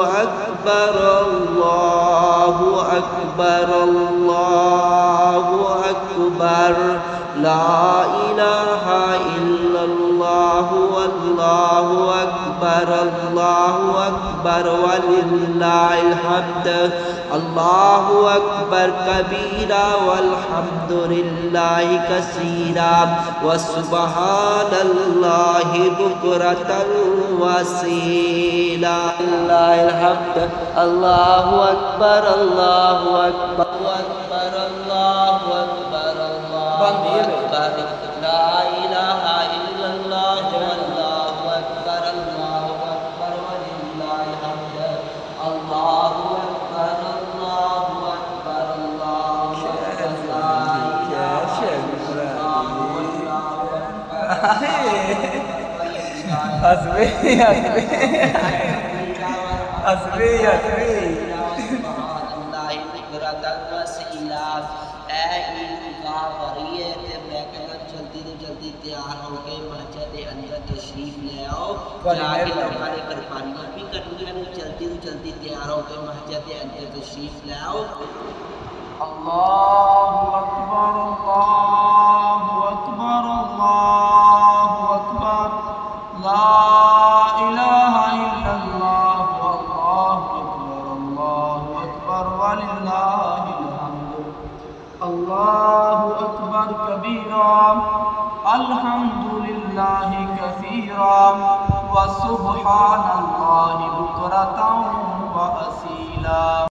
أكبر الله أكبر الله أكبر لا إله إلا الله والله أكبر الله أكبر ولله الحمد الله أكبر كبيرا والحمد لله كثيرا وسبحان الله بكرة وأصيلا لله الحمد الله أكبر الله أكبر أكبر الله أكبر الله أكبر لا إله إلا الله والله أكبر الله أكبر ولله الحمد الله أكبر الله أكبر الله जल्दी तैयार हो गए मस्जिद के अंदर तशरीफ ले आओ जाके तुम्हारे कुर्बानियां भी करनी है जल्दी तैयार हो गए मस्जिद के अंदर तशरीफ ले आओ अल्लाहु अकबर अल्लाहु अकबर अल्लाहु अकबर ला इलाहा इल्लल्लाह अल्लाहु अकबर वलिल्लाहिल हम्द अल्लाहु अकबर कबीरा अल्हम्दुलिल्लाहि कसीरा व सुब्हानल्लाहि बुकरतन व असीला।